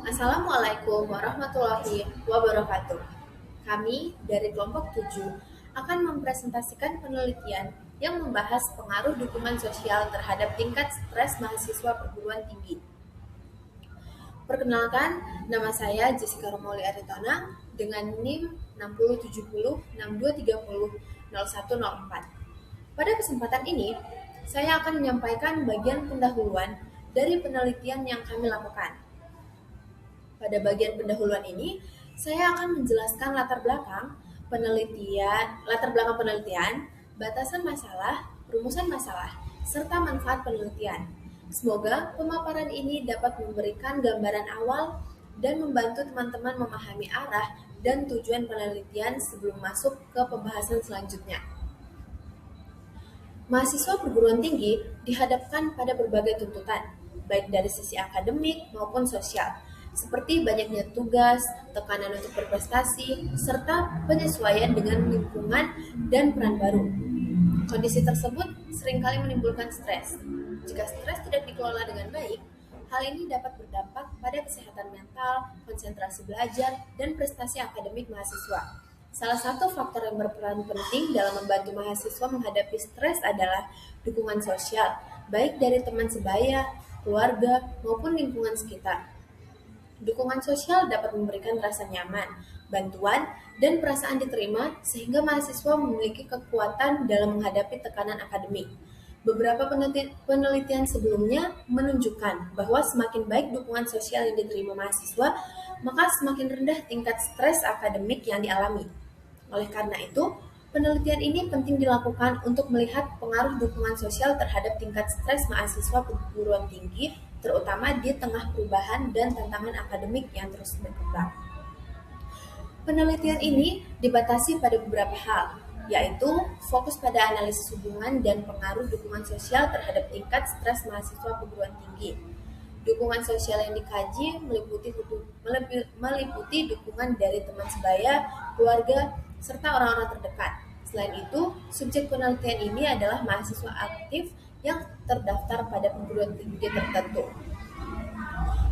Assalamualaikum warahmatullahi wabarakatuh. Kami dari kelompok 7 akan mempresentasikan penelitian yang membahas pengaruh dukungan sosial terhadap tingkat stres mahasiswa perguruan tinggi. Perkenalkan, nama saya Jessica Romoli Aritona dengan NIM 607062300104. Pada kesempatan ini, saya akan menyampaikan bagian pendahuluan dari penelitian yang kami lakukan. Pada bagian pendahuluan ini, saya akan menjelaskan latar belakang penelitian, batasan masalah, rumusan masalah, serta manfaat penelitian. Semoga pemaparan ini dapat memberikan gambaran awal dan membantu teman-teman memahami arah dan tujuan penelitian sebelum masuk ke pembahasan selanjutnya. Mahasiswa perguruan tinggi dihadapkan pada berbagai tuntutan, baik dari sisi akademik maupun sosial, seperti banyaknya tugas, tekanan untuk berprestasi, serta penyesuaian dengan lingkungan dan peran baru. Kondisi tersebut seringkali menimbulkan stres. Jika stres tidak dikelola dengan baik, hal ini dapat berdampak pada kesehatan mental, konsentrasi belajar, dan prestasi akademik mahasiswa. Salah satu faktor yang berperan penting dalam membantu mahasiswa menghadapi stres adalah dukungan sosial, baik dari teman sebaya, keluarga, maupun lingkungan sekitar. Dukungan sosial dapat memberikan rasa nyaman, bantuan, dan perasaan diterima sehingga mahasiswa memiliki kekuatan dalam menghadapi tekanan akademik. Beberapa penelitian sebelumnya menunjukkan bahwa semakin baik dukungan sosial yang diterima mahasiswa, maka semakin rendah tingkat stres akademik yang dialami. Oleh karena itu, penelitian ini penting dilakukan untuk melihat pengaruh dukungan sosial terhadap tingkat stres mahasiswa perguruan tinggi, terutama di tengah perubahan dan tantangan akademik yang terus berkembang. Penelitian ini dibatasi pada beberapa hal, yaitu fokus pada analisis hubungan dan pengaruh dukungan sosial terhadap tingkat stres mahasiswa perguruan tinggi. Dukungan sosial yang dikaji meliputi dukungan dari teman sebaya, keluarga, serta orang-orang terdekat. Selain itu, subjek penelitian ini adalah mahasiswa aktif yang terdaftar pada perguruan tinggi tertentu.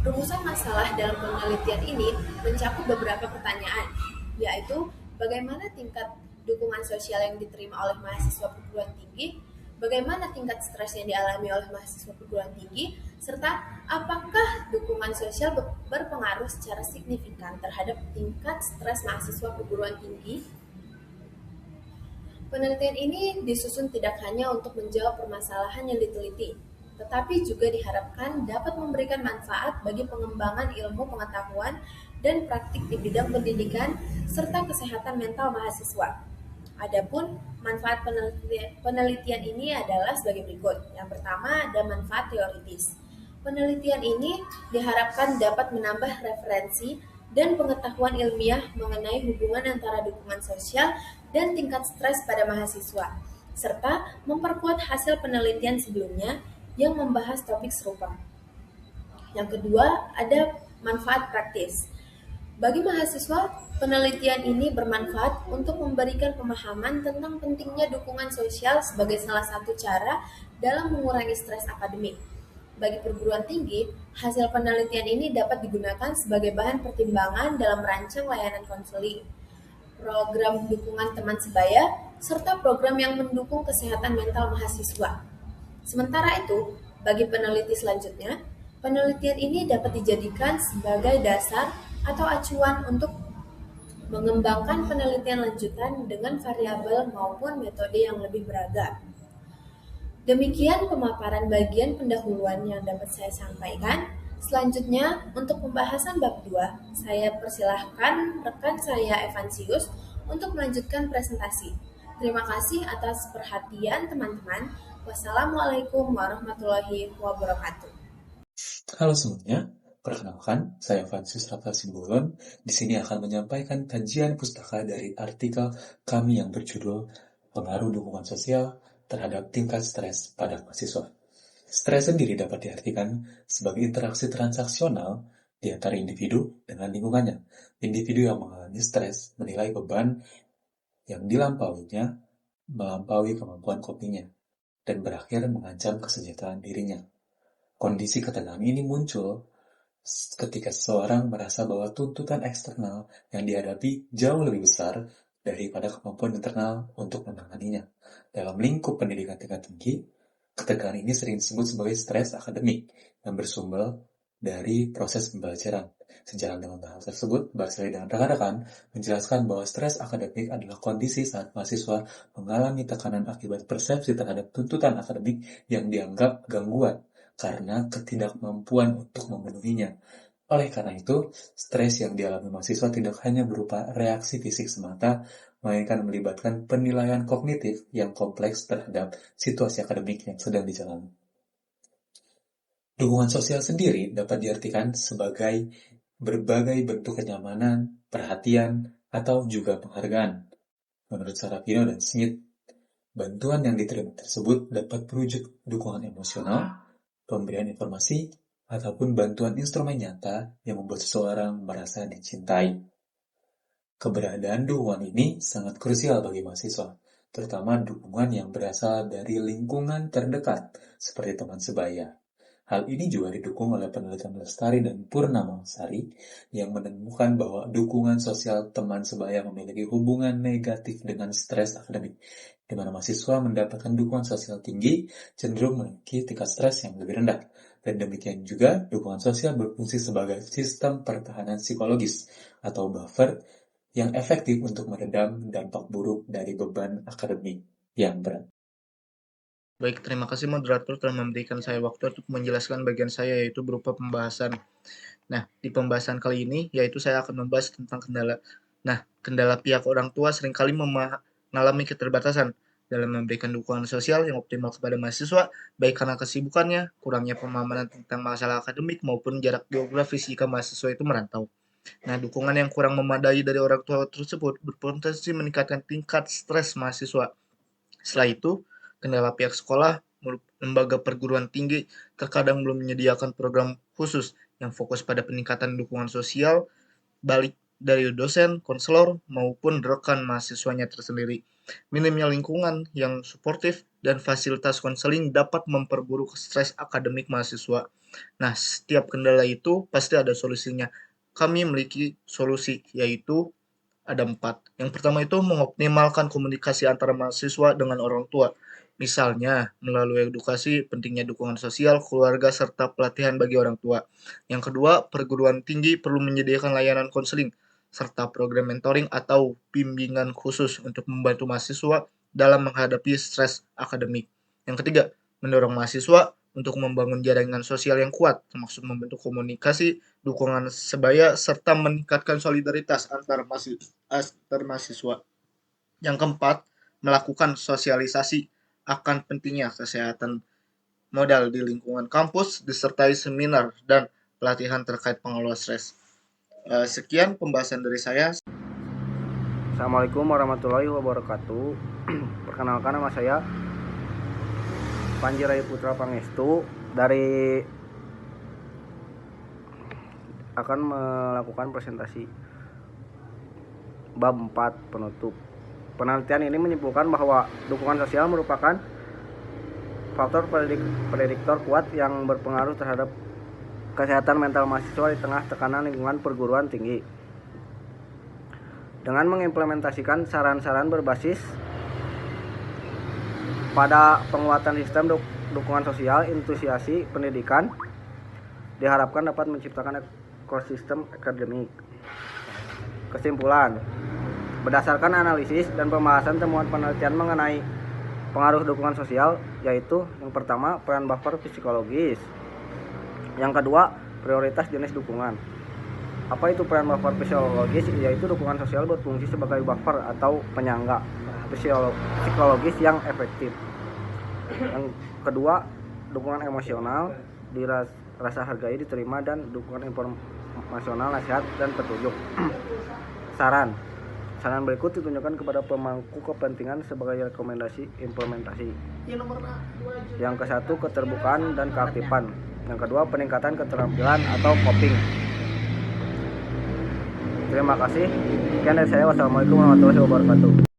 Rumusan masalah dalam penelitian ini mencakup beberapa pertanyaan, yaitu bagaimana tingkat dukungan sosial yang diterima oleh mahasiswa perguruan tinggi, bagaimana tingkat stres yang dialami oleh mahasiswa perguruan tinggi, serta apakah dukungan sosial berpengaruh secara signifikan terhadap tingkat stres mahasiswa perguruan tinggi. Penelitian ini disusun tidak hanya untuk menjawab permasalahan yang diteliti, tetapi juga diharapkan dapat memberikan manfaat bagi pengembangan ilmu pengetahuan dan praktik di bidang pendidikan serta kesehatan mental mahasiswa. Adapun manfaat penelitian ini adalah sebagai berikut. Yang pertama ada manfaat teoritis. Penelitian ini diharapkan dapat menambah referensi dan pengetahuan ilmiah mengenai hubungan antara dukungan sosial dan tingkat stres pada mahasiswa, serta memperkuat hasil penelitian sebelumnya yang membahas topik serupa. Yang kedua, ada manfaat praktis. Bagi mahasiswa, penelitian ini bermanfaat untuk memberikan pemahaman tentang pentingnya dukungan sosial sebagai salah satu cara dalam mengurangi stres akademik. Bagi perguruan tinggi, hasil penelitian ini dapat digunakan sebagai bahan pertimbangan dalam merancang layanan konseling, program dukungan teman sebaya, serta program yang mendukung kesehatan mental mahasiswa. Sementara itu, bagi peneliti selanjutnya, penelitian ini dapat dijadikan sebagai dasar atau acuan untuk mengembangkan penelitian lanjutan dengan variabel maupun metode yang lebih beragam. Demikian pemaparan bagian pendahuluan yang dapat saya sampaikan. Selanjutnya, untuk pembahasan bab 2, saya persilahkan rekan saya Evansius untuk melanjutkan presentasi. Terima kasih atas perhatian teman-teman. Wassalamualaikum warahmatullahi wabarakatuh. Halo semuanya, perkenalkan, saya Francis Rafa Simbolon. Di sini akan menyampaikan kajian pustaka dari artikel kami yang berjudul Pengaruh Dukungan Sosial terhadap Tingkat Stres pada Mahasiswa. Stres sendiri dapat diartikan sebagai interaksi transaksional di antara individu dengan lingkungannya. Individu yang mengalami stres menilai beban yang dilampauinya melampaui kemampuan copingnya dan berakhir mengancam kesejahteraan dirinya. Kondisi ketegangan ini muncul ketika seseorang merasa bahwa tuntutan eksternal yang dihadapi jauh lebih besar daripada kemampuan internal untuk menanganinya. Dalam lingkup pendidikan tingkat tinggi, ketegangan ini sering disebut sebagai stres akademik yang bersumber dari proses pembelajaran. Sejalan dengan hal tersebut, Barsali dan rekan-rekan menjelaskan bahwa stres akademik adalah kondisi saat mahasiswa mengalami tekanan akibat persepsi terhadap tuntutan akademik yang dianggap gangguan karena ketidakmampuan untuk memenuhinya. Oleh karena itu, stres yang dialami mahasiswa tidak hanya berupa reaksi fisik semata, melainkan melibatkan penilaian kognitif yang kompleks terhadap situasi akademik yang sedang dijalani. Dukungan sosial sendiri dapat diartikan sebagai berbagai bentuk kenyamanan, perhatian, atau juga penghargaan. Menurut Sarafino dan Smith, bantuan yang diterima tersebut dapat berwujud dukungan emosional, pemberian informasi, ataupun bantuan instrumen nyata yang membuat seseorang merasa dicintai. Keberadaan dukungan ini sangat krusial bagi mahasiswa, terutama dukungan yang berasal dari lingkungan terdekat, seperti teman sebaya. Hal ini juga didukung oleh penelitian Lestari dan Purnamasari yang menemukan bahwa dukungan sosial teman sebaya memiliki hubungan negatif dengan stres akademik, di mana mahasiswa mendapatkan dukungan sosial tinggi cenderung memiliki tingkat stres yang lebih rendah. Dan demikian juga, dukungan sosial berfungsi sebagai sistem pertahanan psikologis atau buffer yang efektif untuk meredam dampak buruk dari beban akademik yang berat. Baik, terima kasih moderator telah memberikan saya waktu untuk menjelaskan bagian saya, yaitu berupa pembahasan. Nah, di pembahasan kali ini, yaitu saya akan membahas tentang kendala. Nah, kendala pihak orang tua seringkali mengalami keterbatasan dalam memberikan dukungan sosial yang optimal kepada mahasiswa, baik karena kesibukannya, kurangnya pemahaman tentang masalah akademik, maupun jarak geografis jika mahasiswa itu merantau. Nah, dukungan yang kurang memadai dari orang tua tersebut berpotensi meningkatkan tingkat stres mahasiswa. Setelah itu, kendala pihak sekolah, lembaga perguruan tinggi terkadang belum menyediakan program khusus yang fokus pada peningkatan dukungan sosial, baik dari dosen, konselor, maupun rekan mahasiswanya tersendiri. Minimnya lingkungan yang suportif dan fasilitas konseling dapat memperburuk stres akademik mahasiswa. Nah, setiap kendala itu pasti ada solusinya. Kami memiliki solusi, yaitu ada 4. Yang pertama itu mengoptimalkan komunikasi antara mahasiswa dengan orang tua. Misalnya, melalui edukasi pentingnya dukungan sosial, keluarga, serta pelatihan bagi orang tua. Yang kedua, perguruan tinggi perlu menyediakan layanan konseling, serta program mentoring atau bimbingan khusus untuk membantu mahasiswa dalam menghadapi stres akademik. Yang ketiga, mendorong mahasiswa untuk membangun jaringan sosial yang kuat, termasuk membentuk komunikasi, dukungan sebaya, serta meningkatkan solidaritas antar mahasiswa. Yang keempat, melakukan sosialisasi akan pentingnya kesehatan modal di lingkungan kampus, disertai seminar dan pelatihan terkait pengelola stres. Sekian pembahasan dari saya. Assalamualaikum warahmatullahi wabarakatuh. Perkenalkan, nama saya Panji Rayu Putra Pangestu dari akan melakukan presentasi bab 4 penutup. Penelitian ini menyimpulkan bahwa dukungan sosial merupakan faktor prediktor kuat yang berpengaruh terhadap kesehatan mental mahasiswa di tengah tekanan lingkungan perguruan tinggi. Dengan mengimplementasikan saran-saran berbasis pada penguatan sistem dukungan sosial institusi pendidikan, diharapkan dapat menciptakan ekosistem akademik. Kesimpulan, berdasarkan analisis dan pembahasan temuan penelitian mengenai pengaruh dukungan sosial, yaitu yang pertama, peran buffer psikologis. Yang kedua, prioritas jenis dukungan. Apa itu peran buffer psikologis? Yaitu dukungan sosial berfungsi sebagai buffer atau penyangga psikologis yang efektif. Yang kedua, dukungan emosional, dirasa hargai, diterima, dan dukungan informasional, nasihat, dan petunjuk. Saran berikut ditunjukkan kepada pemangku kepentingan sebagai rekomendasi implementasi. Yang ke-1, keterbukaan dan keaktifan. Yang kedua, peningkatan keterampilan atau coping. Terima kasih. Sekian dari saya. Wassalamualaikum warahmatullahi wabarakatuh.